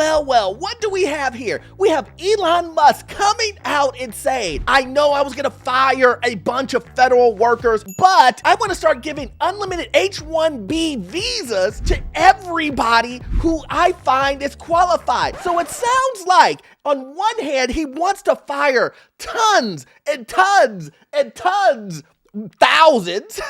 Well, what do we have here? We have Elon Musk coming out and saying, I know I was gonna fire a bunch of federal workers, but I wanna start giving unlimited H-1B visas to everybody who I find is qualified. So it sounds like, on one hand, he wants to fire tons and tons and tons, thousands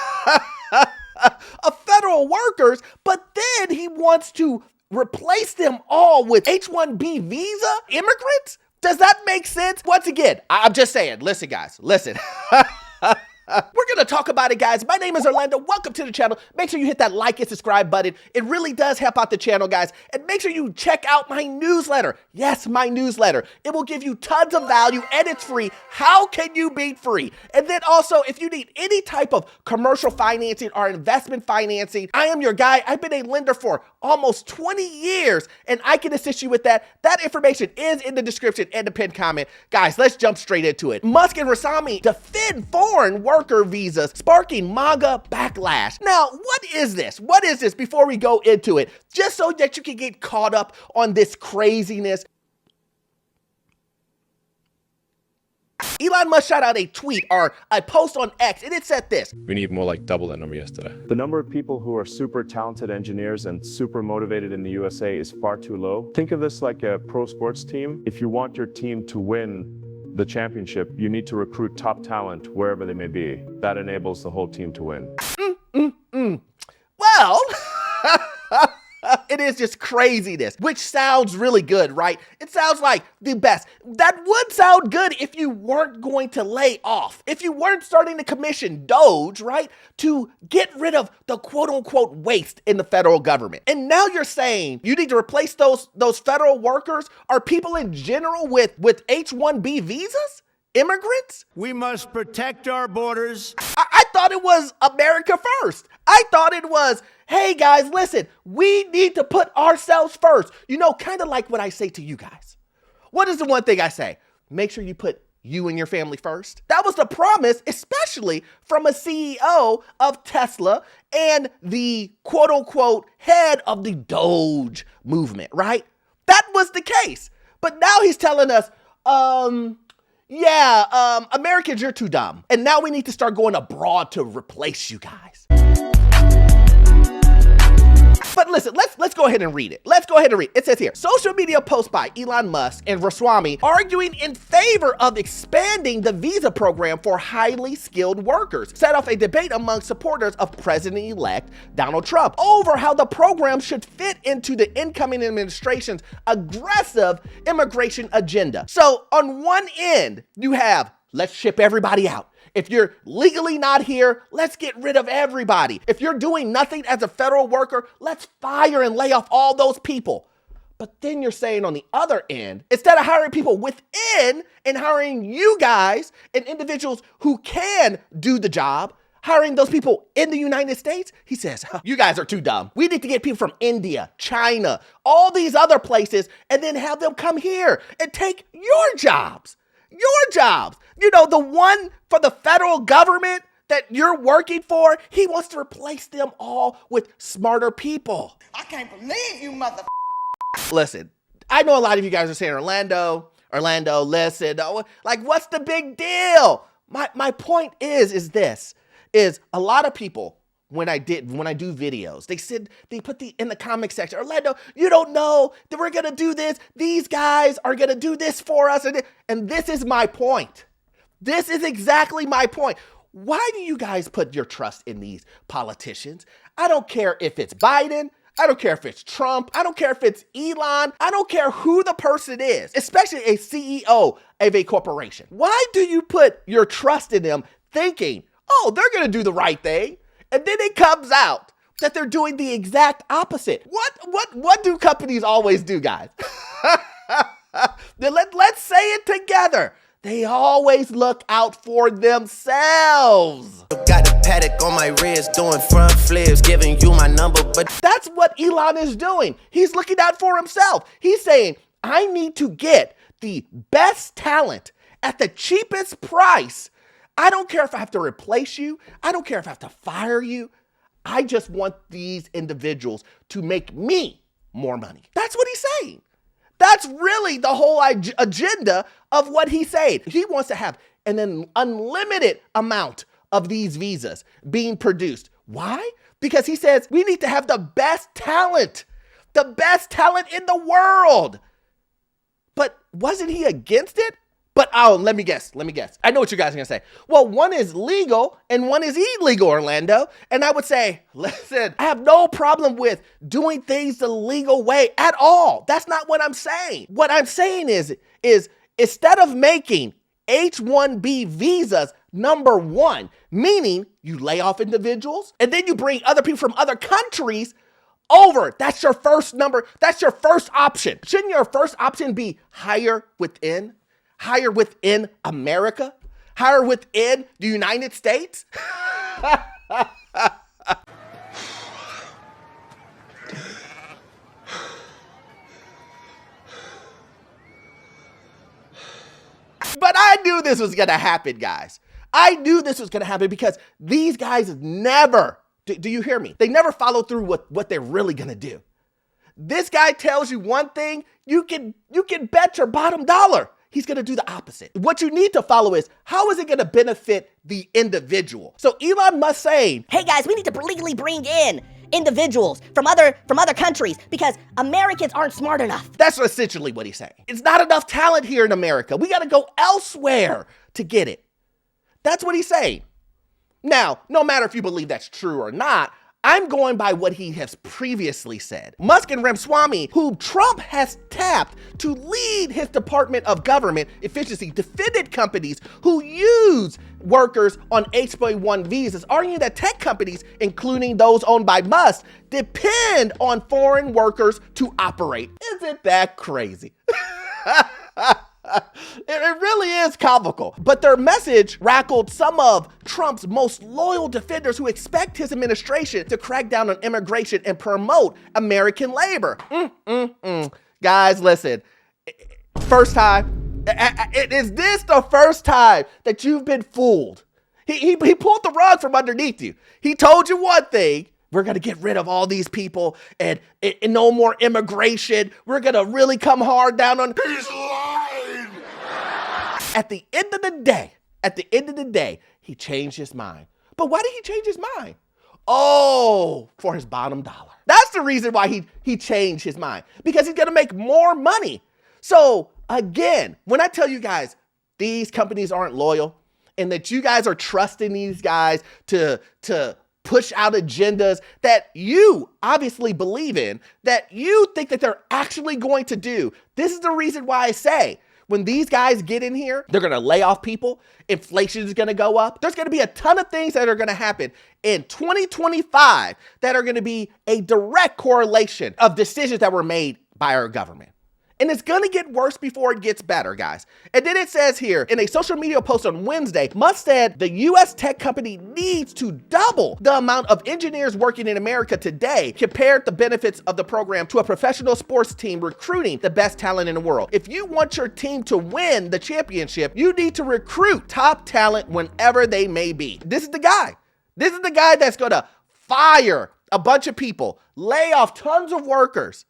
of federal workers, but then he wants to replace them all with H-1B visa immigrants? Does that make sense? Once again, I'm just saying, listen guys, listen. We're gonna talk about it, guys. My name is Orlando. Welcome to the channel. Make sure you hit that like and subscribe button. It really does help out the channel, guys. And make sure you check out my newsletter. Yes, my newsletter. It will give you tons of value and it's free. How can you beat free? And then also, if you need any type of commercial financing or investment financing, I am your guy. I've been a lender for almost 20 years and I can assist you with that. That information is in the description and the pinned comment. Guys, let's jump straight into it. Musk and Rasami defend foreign worker visas, sparking MAGA backlash. Now, what is this? What is this before we go into it? Just so that you can get caught up on this craziness. Elon Musk shot out a tweet or a post on X and it said this. We need more like double that number yesterday. The number of people who are super talented engineers and super motivated in the USA is far too low. Think of this like a pro sports team. If you want your team to win the championship, you need to recruit top talent wherever they may be. That enables the whole team to win. Well, it is just craziness, which sounds really good, right? It sounds like the best. That would sound good if you weren't going to lay off, if you weren't starting to commission Doge, right, to get rid of the quote unquote waste in the federal government. And now you're saying you need to replace those federal workers or people in general with H-1B visas? Immigrants? We must protect our borders. I thought it was America first. I thought it was, hey guys, listen, we need to put ourselves first. You know, kind of like what I say to you guys. What is the one thing I say? Make sure you put you and your family first. That was the promise, especially from a CEO of Tesla and the quote unquote head of the Doge movement, right? That was the case. But now he's telling us, Americans, you're too dumb. And now we need to start going abroad to replace you guys. But listen, let's go ahead and read it. Let's go ahead and read it. It says here, social media post by Elon Musk and Rasami arguing in favor of expanding the visa program for highly skilled workers set off a debate among supporters of President-elect Donald Trump over how the program should fit into the incoming administration's aggressive immigration agenda. So on one end, you have, let's ship everybody out. If you're legally not here, let's get rid of everybody. If you're doing nothing as a federal worker, let's fire and lay off all those people. But then you're saying on the other end, instead of hiring people within and hiring you guys and individuals who can do the job, hiring those people in the United States, he says, you guys are too dumb. We need to get people from India, China, all these other places, and then have them come here and take your jobs. Your jobs. You know, the one for the federal government that you're working for, he wants to replace them all with smarter people. I can't believe you, mother. Listen, I know a lot of you guys are saying, Orlando, listen, like what's the big deal? My point is this, is a lot of people, when I do videos, they put in the comment section, Orlando, you don't know that we're gonna do this. These guys are gonna do this for us. And this is my point. This is exactly my point. Why do you guys put your trust in these politicians? I don't care if it's Biden. I don't care if it's Trump. I don't care if it's Elon. I don't care who the person is, especially a CEO of a corporation. Why do you put your trust in them thinking, oh, they're gonna do the right thing? And then it comes out that they're doing the exact opposite. What do companies always do, guys? Then let's say it together. They always look out for themselves. Got a paddock on my wrist, doing front flips, giving you my number, but that's what Elon is doing. He's looking out for himself. He's saying, I need to get the best talent at the cheapest price. I don't care if I have to replace you. I don't care if I have to fire you. I just want these individuals to make me more money. That's what he's saying. That's really the whole agenda of what he's saying. He wants to have an unlimited amount of these visas being produced. Why? Because he says we need to have the best talent in the world. But wasn't he against it? But let me guess. I know what you guys are gonna say. Well, one is legal and one is illegal, Orlando. And I would say, listen, I have no problem with doing things the legal way at all. That's not what I'm saying. What I'm saying is instead of making H-1B visas number one, meaning you lay off individuals and then you bring other people from other countries over. That's your first number. That's your first option. Shouldn't your first option be higher within America? Higher within the United States? But I knew this was going to happen, guys. I knew this was going to happen because these guys never, do you hear me? They never follow through with what they're really going to do. This guy tells you one thing, you can bet your bottom dollar he's going to do the opposite. What you need to follow is, how is it going to benefit the individual? So Elon Musk saying, hey guys, we need to legally bring in individuals from other countries because Americans aren't smart enough. That's essentially what he's saying. It's not enough talent here in America. We got to go elsewhere to get it. That's what he's saying. Now, no matter if you believe that's true or not, I'm going by what he has previously said. Musk and Ramaswamy, who Trump has tapped to lead his Department of Government Efficiency, defended companies who use workers on H-1B visas, arguing that tech companies, including those owned by Musk, depend on foreign workers to operate. Isn't that crazy? It really is comical. But their message rackled some of Trump's most loyal defenders who expect his administration to crack down on immigration and promote American labor. Guys, listen. First time. Is this the first time that you've been fooled? He pulled the rug from underneath you. He told you one thing. We're going to get rid of all these people and no more immigration. We're going to really come hard down on... He's lying! At the end of the day, he changed his mind. But why did he change his mind? Oh, for his bottom dollar. That's the reason why he changed his mind. Because he's going to make more money. So, again, when I tell you guys, these companies aren't loyal and that you guys are trusting these guys to push out agendas that you obviously believe in, that you think that they're actually going to do. This is the reason why I say, when these guys get in here, they're going to lay off people. Inflation is going to go up. There's going to be a ton of things that are going to happen in 2025 that are going to be a direct correlation of decisions that were made by our government. And it's going to get worse before it gets better, guys. And then it says here, in a social media post on Wednesday, Musk said the U.S. tech company needs to double the amount of engineers working in America today, compared the benefits of the program to a professional sports team recruiting the best talent in the world. If you want your team to win the championship, you need to recruit top talent whenever they may be. This is the guy. This is the guy that's going to fire a bunch of people, lay off tons of workers,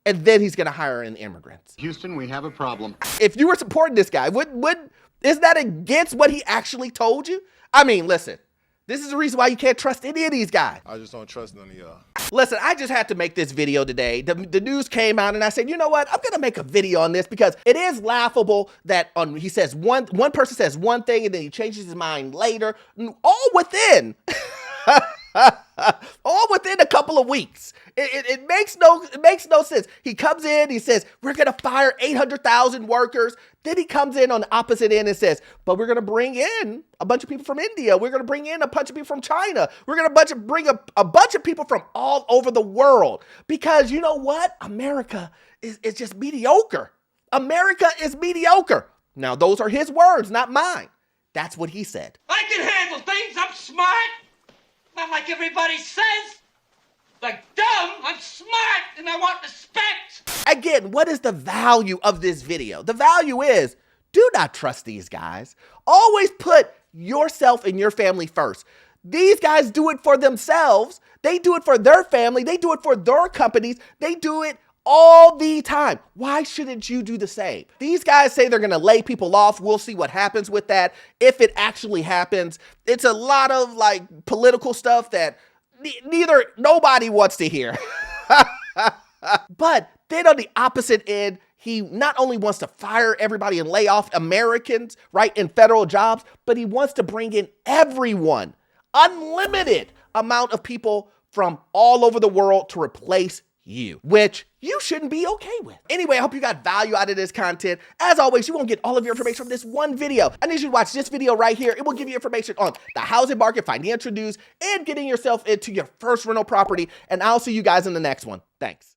and then he's going to hire in immigrants. Houston, we have a problem. If you were supporting this guy, isn't that against what he actually told you? I mean, listen, this is the reason why you can't trust any of these guys. I just don't trust none of y'all. Listen, I just had to make this video today. The news came out and I said, you know what? I'm going to make a video on this because it is laughable that he says one person says one thing and then he changes his mind later, all within a couple of weeks. It makes no sense. He comes in, he says, we're going to fire 800,000 workers. Then he comes in on the opposite end and says, but we're going to bring in a bunch of people from India. We're going to bring in a bunch of people from China. We're going to bring a bunch of people from all over the world. Because you know what? America is just mediocre. America is mediocre. Now, those are his words, not mine. That's what he said. I can handle things. I'm smart. Not like everybody says. Like dumb, I'm smart and I want respect. Again, what is the value of this video? The value is, do not trust these guys. Always put yourself and your family first. These guys do it for themselves. They do it for their family. They do it for their companies. They do it all the time. Why shouldn't you do the same? These guys say they're gonna lay people off. We'll see what happens with that. If it actually happens, it's a lot of like political stuff that nobody wants to hear. But then on the opposite end, he not only wants to fire everybody and lay off Americans, right, in federal jobs, but he wants to bring in everyone, unlimited amount of people from all over the world to replace you, which you shouldn't be okay with. Anyway, I hope you got value out of this content. As always, you won't get all of your information from this one video. I need you to watch this video right here. It will give you information on the housing market, financial news, and getting yourself into your first rental property. And I'll see you guys in the next one. Thanks.